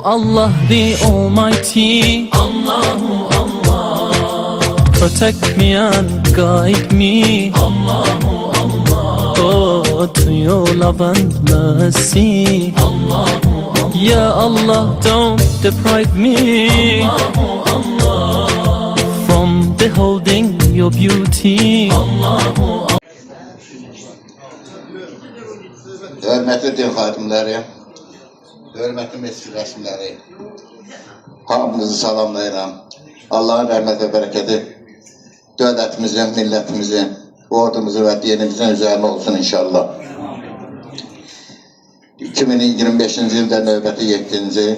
Allah the Almighty, Allahu Allah, protect me and guide me, Allahu Allah, oh, to your love and mercy, Allahu Allah, Ya Allah, don't deprive me, Allahu Allah, from beholding your beauty, Allahu Allah. Hörmətli din xadimləri, hörmətli mescid rəsmiləri, hamınızı salamlayıram. Allah'ın rəhmət və bərəkəti dövlətimizin, millətimizin, ordumuzun və dinimizin üzərində olsun inşallah. 2025-ci ildə növbəti 7-ci,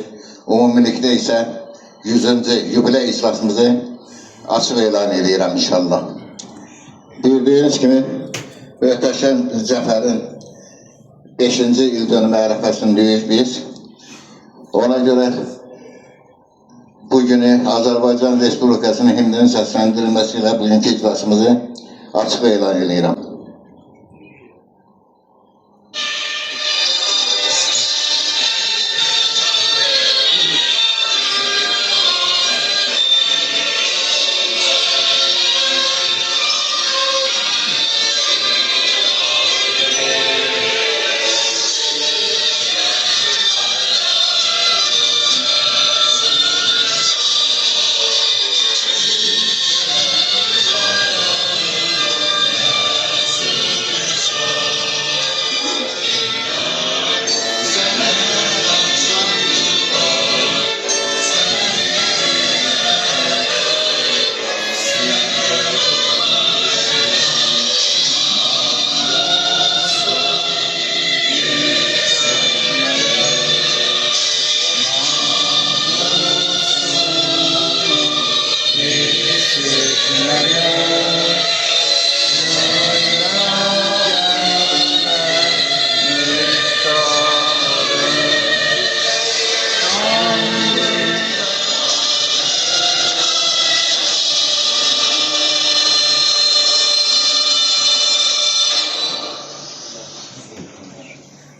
ümumilikdə isə 100-cü yubiley iclasımızı açıq elan edirəm inşallah. Bildiyiniz kimi, möhtəşəm Cəfərin 5-ci il dönümü ərəfəsindəyik biz. Ona görə bugünü Azərbaycan Respublikasının himninin səsləndirilməsiyle bugünkü iclasımızı açıq elan edirəm.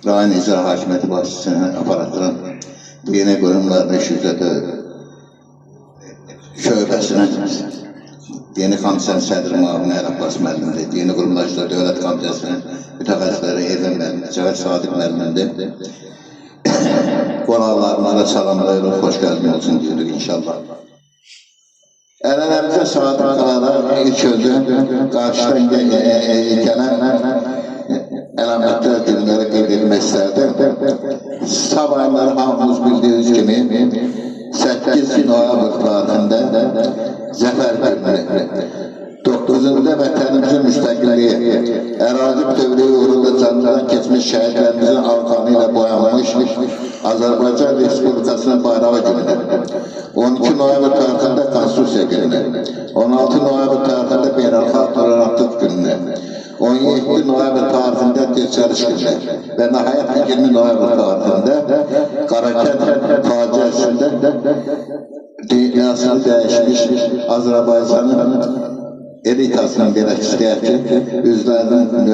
Rayon İcra Hakimiyyəti Başçısının aparatının yeni qurumlarını şöbəsinin yeni komitəsinin sədri müavini Ələbbas müəllimdir. Yeni qurumlar üzrə dövlət komitəsinin mütəxəssisləri Evren müəllim, Cəvət Sadiq müəllimdir. Qonaqlarına da salamlayırıq, xoş gəlmək olsun deyirik inşallah. Ənənəmizə Sadiq qalara ilk özü qarşıdan gələn əlamətlər günləri qeyd edilmək istərdim. Sabahları hamımız bildiğiniz kimi 8 noyabr tarixində Zəfər günü 9-da vətənimizin müstəqilliyi, ərazi bütövlüyü uğrunda canından keçmiş şəhidlərimizin arqanı ilə boyanmış Azərbaycan Respublikasının bayrağı günü, 12 noyabr tarixində Konstitusiya günü, 16 noyabr tarixində beynəlxalq tolerantlıq günü, 17 noyabr tarixində Dirçəliş günü və nəhayət 20 noyabr tarixində Qarakənd faciəsində dünyasını dəyişmiş Azərbaycanın elitasının belə istəyər ki, üzlərinin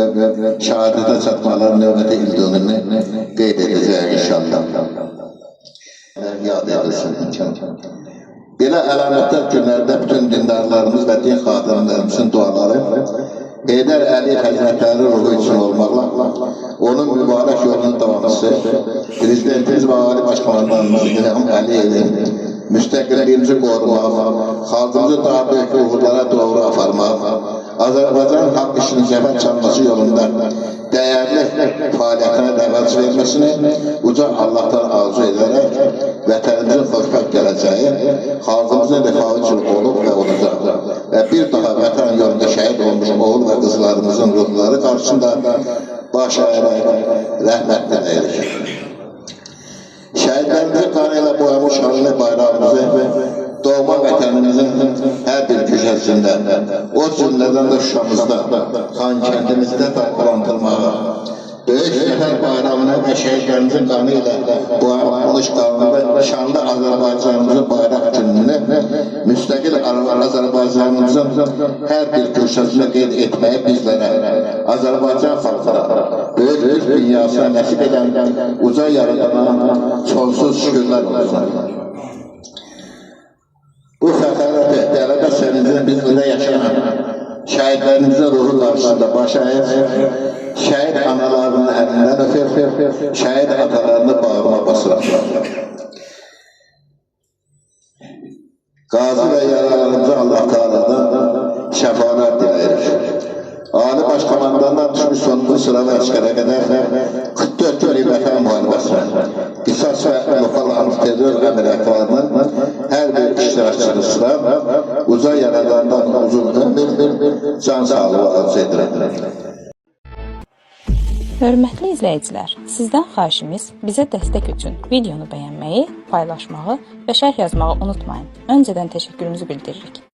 şəhadətə çatmaların növbəti il dönümünü qeyd edəcək inşallah. Yad edilsin. Belə əlamətlər günlərdə bütün dindarlarımız və din xadimlərimizin duaları Heydər Əliyev Həzrətləri ruhu üçün olmaqla, onun mübarək yolunun davamçısı, Prezidentimiz və Ali Başkomandanımız İlham Əliyevin müstəqilliyimizi qorumaq, xalqımızı daha böyük uğurlara doğru aparmaq, Azərbaycan haqq işinin zəfər çalması yolunda dəyərli fəaliyyətinə dəvət verməsini uca Allah'tan arzu edərək vətənimizin xoşbəxt gələcəyi, xalqımızın rifahı üçün olub və olacaq və bir daha vətən yolunda şəhid olmuş oğul və qızlarımızın ruhları qarşısında baş əyərək rəhmət diləyirik. Şəhidlərimizin qanı ilə boyamış şanlı bayrağımızı doğma vətənimizin hər bir köşəsində, o cümlədən də Şuşamızda, Xankəndimizdə də qurantılmağa, Böyük Zəfər bayramına və şəhidlərimizin qanı ilə boyanmış qanında şanlı Azərbaycanımızın bayraq gününü müstəqil Azərbaycanımızın hər bir köşəsində qeyd etməyi bizlərə, Azərbaycan xalqına, böyük Türk dünyasına nəsib edən uca yaradana sonsuz şükürlər olsun. Bu fəxarəti qələbə sevincini bizlərdə yaşayan şəhidlərimizin ruhu qarşısında baş əyib, şəhid analarının əlindən öpür, şəhid atalarını bağrına basır. Qazi və yaralarımıza Allah Teala'dan şəfaat diləyir. Ali Başkomandandan tutmuş sonuncu sıralı əskərə qədər 44 günlük vətən müharibəsinə, qisas və lokal antiterror əməliyyatlarının hər bir iştirakçısına uca yaralardan uzun ömür, can sağlığı arzu edilir. Hörmətli izləyicilər, sizdən xahişimiz bizə dəstək üçün videonu bəyənməyi, paylaşmağı və şərh yazmağı unutmayın. Öncədən təşəkkürümüzü bildiririk.